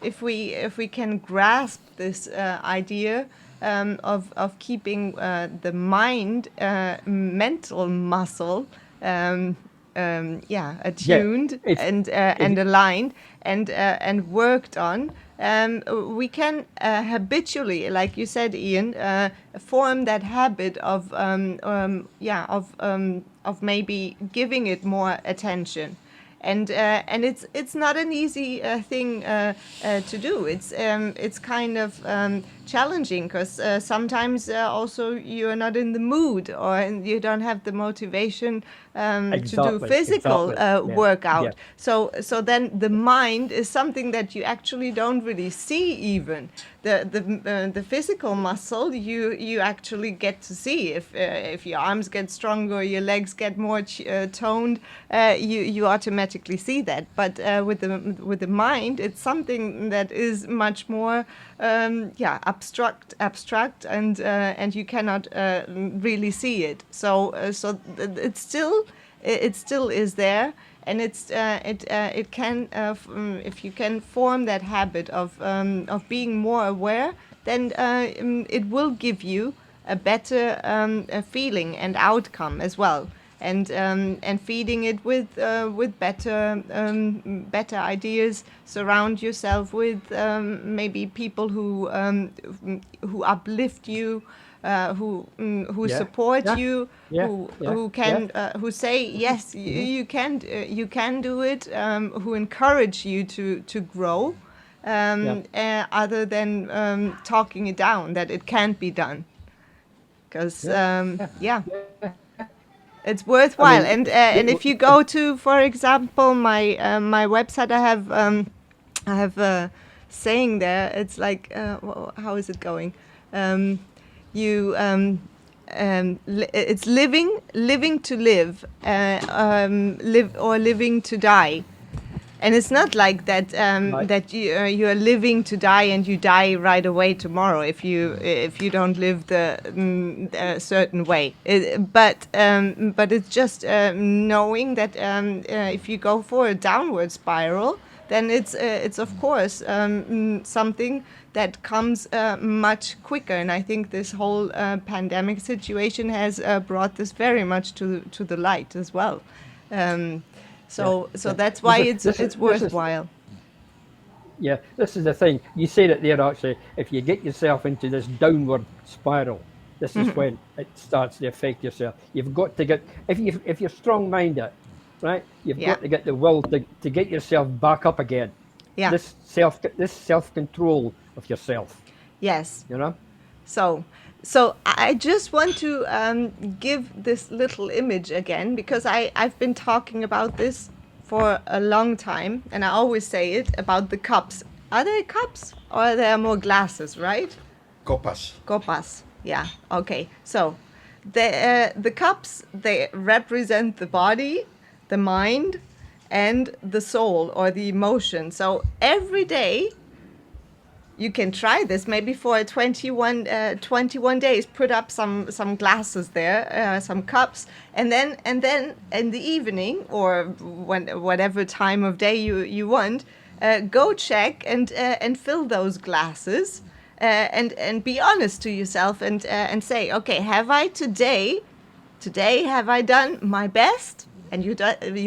if we can grasp this idea of keeping the mind mental muscle attuned if and aligned and worked on, we can habitually, like you said, Ian, form that habit of maybe giving it more attention. And it's not an easy thing to do. It's kind of challenging because sometimes also you're not in the mood, or you don't have the motivation to do physical workout. Yeah. So then the mind is something that you actually don't really see. Even the physical muscle you actually get to see if your arms get stronger, your legs get more toned, you automatically see that. But with the mind, it's something that is much more abstract, and you cannot really see it. So it still is there, and it can if you can form that habit of being more aware, then it will give you a better feeling and outcome as well. And feeding it with better ideas. Surround yourself with maybe people who uplift you, who support you, who can who say yes, you can do it, who encourage you to grow, other than talking it down that it can't be done, because it's worthwhile. And if you go to, for example, my website, I have a saying there. It's like how is it going? It's living to live, living to die. And it's not like that that you are living to die and you die right away tomorrow if you don't live a certain way. But it's just knowing that if you go for a downward spiral, then it's of course something that comes much quicker. And I think this whole pandemic situation has brought this very much to the light as well. So that's why it's worthwhile. This is the thing. You said it there, actually. If you get yourself into this downward spiral, this is when it starts to affect yourself. You've got to get, if you're strong-minded, right? You've got to get the will to get yourself back up again. Yeah. This self-control of yourself. Yes. You know. So I just want to give this little image again, because I've been talking about this for a long time, and I always say it about the cups. Are they cups or are there more glasses, right? Copas. Copas. Yeah. Okay. So the cups, they represent the body, the mind, and the soul or the emotion. So every day you can try this maybe for 21 days. Put up some glasses there, some cups, and then in the evening or whatever time of day you want, go check and fill those glasses, and be honest to yourself and say, okay, have I today have I done my best? And your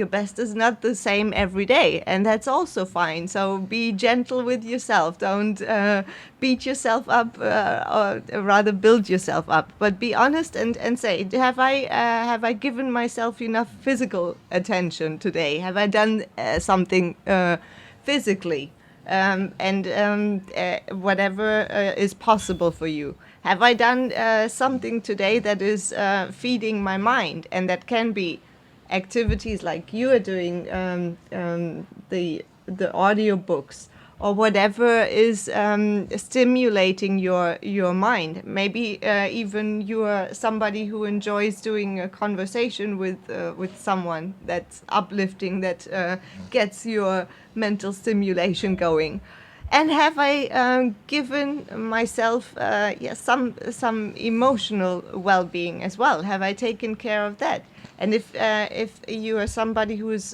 best is not the same every day, and that's also fine. So be gentle with yourself. Don't beat yourself up, or rather build yourself up. But be honest and say, have I given myself enough physical attention today? Have I done something physically? Whatever is possible for you. Have I done something today that is feeding my mind, and that can be activities like you are doing, the audiobooks or whatever is stimulating your mind. Maybe even you are somebody who enjoys doing a conversation with someone that's uplifting, that gets your mental stimulation going. And have I given myself some emotional well-being as well? Have I taken care of that? And if you are somebody who is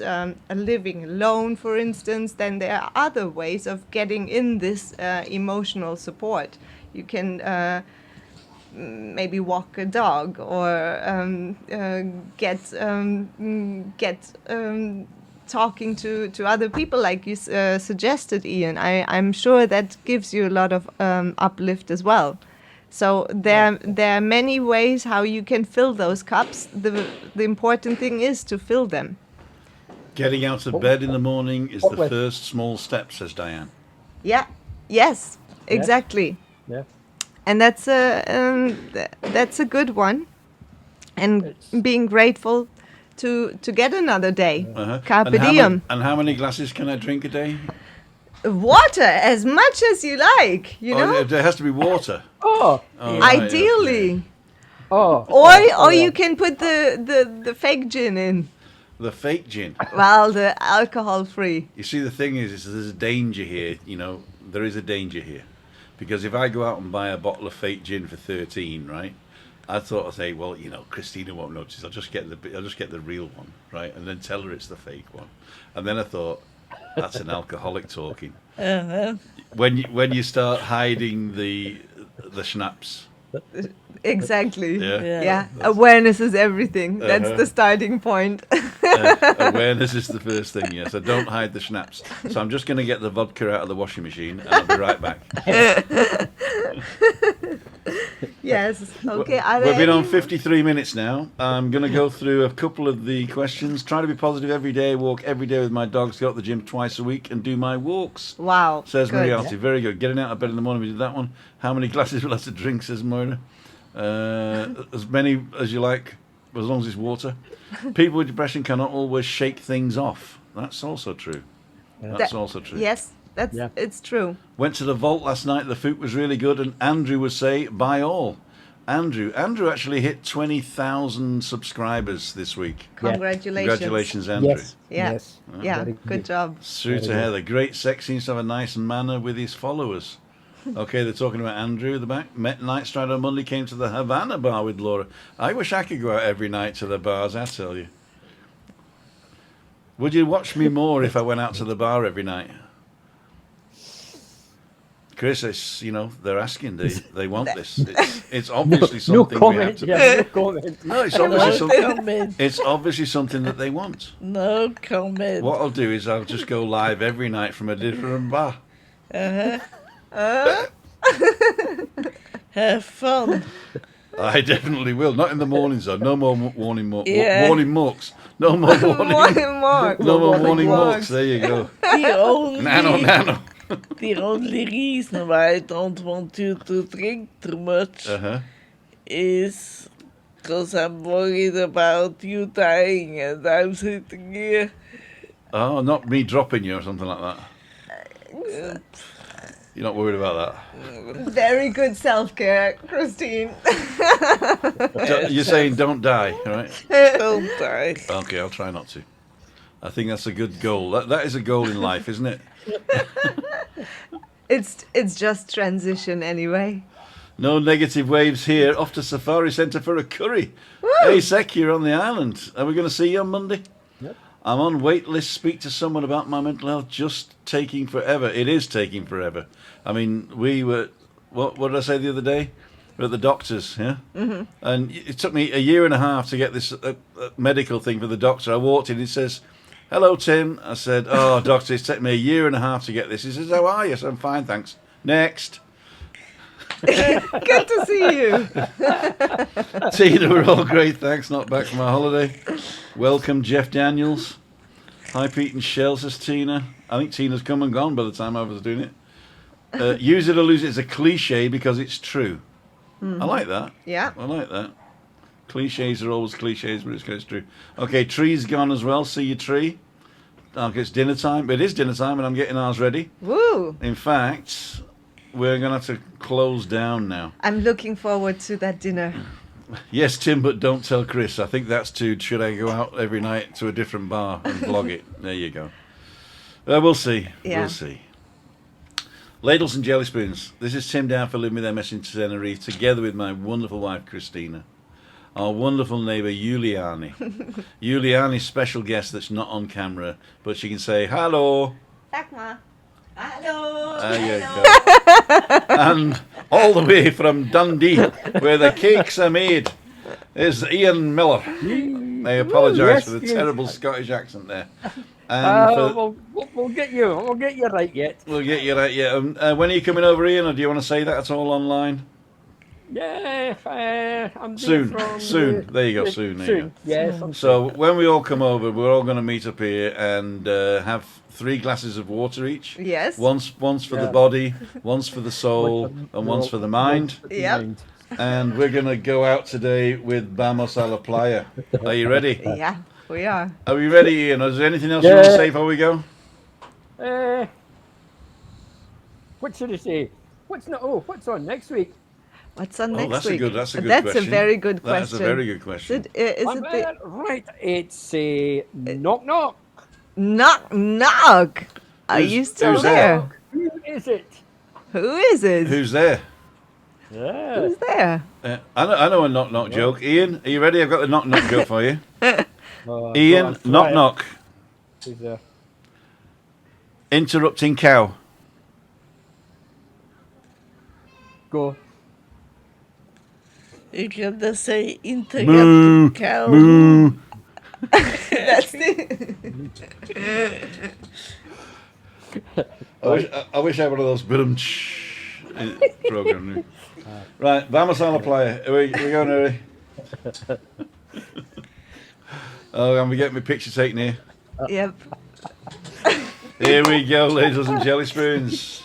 living alone, for instance, then there are other ways of getting in this emotional support. You can maybe walk a dog, or get talking to other people, like you suggested, Ian. I'm sure that gives you a lot of uplift as well. So there are many ways how you can fill those cups. The important thing is to fill them. Getting out of bed in the morning is the first small step, says Diane. Yeah. Yes. Exactly. Yeah. And that's a good one. And being grateful to get another day. Carpe diem. And how many glasses can I drink a day? Water, as much as you like, you know? There has to be water. Oh. Right, ideally. Okay. Or you can put the fake gin in. The fake gin. Well, the alcohol-free. You see, the thing is there's a danger here. You know, there is a danger here. Because if I go out and buy a bottle of fake gin for 13, right? I thought I'd say, well, you know, Christina won't notice. I'll just get the real one, right? And then tell her it's the fake one. And then I thought, that's an alcoholic talking. When you start hiding the schnapps. Exactly. Yeah. Awareness is everything. That's the starting point. Awareness is the first thing, yeah. So don't hide the schnapps. So I'm just going to get the vodka out of the washing machine, and I'll be right back. Yes. Okay. We've been on 53 minutes now. I'm going to go through a couple of the questions. Try to be positive every day. Walk every day with my dogs. Go to the gym twice a week and do my walks. Wow. Says good. Marialty. Very good. Getting out of bed in the morning. We did that one. How many glasses will I have to drink? Says Moira. As many as you like, as long as it's water. People with depression cannot always shake things off. That's also true. That's also true. Yes. It's true. Went to the vault last night. The food was really good, and Andrew would say, "Buy all." Andrew actually hit 20,000 subscribers this week. Congratulations. Congratulations, Andrew. Yes. Yeah. Yes. Yeah. Good job. Through to Heather. Great sex seems to have a nice manner with his followers. Okay, they're talking about Andrew at the back. Met Night Stride on Monday, came to the Havana bar with Laura. I wish I could go out every night to the bars, I tell you. Would you watch me more if I went out to the bar every night? Chris, it's, they're asking. They want this. It's obviously something no we have comment. to. Yeah, no comment. No, it's obviously No something. comment. It's obviously something that they want. No comment. What I'll do is I'll just go live every night from a different bar. Have fun. I definitely will. Not in the mornings though. No more warning walks. No more warning. No more warning walks. There you go. Nano. The only reason why I don't want you to drink too much is because I'm worried about you dying, and I'm sitting here. Oh, not me dropping you or something like that. You're not worried about that? Very good self-care, Christine. You're saying don't die, right? Don't die. Okay, I'll try not to. I think that's a good goal. That is a goal in life, isn't it? It's just transition anyway. No negative waves here. Off to Safari Centre for a curry. Hey, Sek, you're on the island. Are we going to see you on Monday? Yep. I'm on wait list. Speak to someone about my mental health. Just taking forever. It is taking forever. I mean, we were... What did I say the other day? We're at the doctor's, yeah? Mm-hmm. And it took me a year and a half to get this medical thing for the doctor. I walked in, he says, "Hello, Tim." I said, "Oh, doctor, it's taken me a year and a half to get this." He says, "How are you?" I said, "I'm fine, thanks." Next. Good to see you. Tina, we're all great, thanks. Not back from our holiday. Welcome, Jeff Daniels. Hi, Pete and Shell, says Tina. I think Tina's come and gone by the time I was doing it. Use it or lose it is a cliche because it's true. Mm-hmm. I like that. Yeah. I like that. Cliches are always cliches, but it's true. Okay, tree's gone as well. See your tree. Okay, it's dinner time. It is dinner time, and I'm getting ours ready. Woo! In fact, we're going to have to close down now. I'm looking forward to that dinner. Yes, Tim, but don't tell Chris. I think that's too. Should I go out every night to a different bar and vlog it? There you go. We'll see. Yeah. We'll see. Ladles and jelly spoons. This is Tim down for Living with MS in Tenerife, together with my wonderful wife, Christina. Our wonderful neighbour, Juliane. Juliane's special guest that's not on camera, but she can say, "Hello." Dagmar. Hello. There you go. And all the way from Dundee, where the cakes are made, is Ian Miller. I apologise for the terrible Scottish accent there. And we'll get you right yet. We'll get you right, yeah. When are you coming over, Ian, or do you want to say that at all online? Yeah, I'm Soon. There you go, soon. There you go. Yes. So when we all come over, we're all going to meet up here and have 3 glasses of water each. Yes. Once for the body, once for the soul, and once for the mind. Yep. And we're going to go out today with Vamos a la Playa. Are you ready? Yeah, we are. Are we ready, Ian? Is there anything else you want to say before we go? What should I say? What's on next week? What's on next week? That's a good That's question. a very good question. That's a very good question. Right, it's a knock knock. Knock knock. Are you still who's there? Who is it? Who is it? Who's there? Yeah. Who's there? I know a knock knock joke. Ian, are you ready? I've got the knock knock joke for you. Ian, Ian, knock knock. Who's there? Interrupting cow. Go. You can just say Moo, interrupting cow. moo. That's it. I wish I had one of those program. Right, vamos a la playa. We're going, Harry. Oh, I'm getting my picture taken here. Yep. Here we go, ladles and jelly spoons.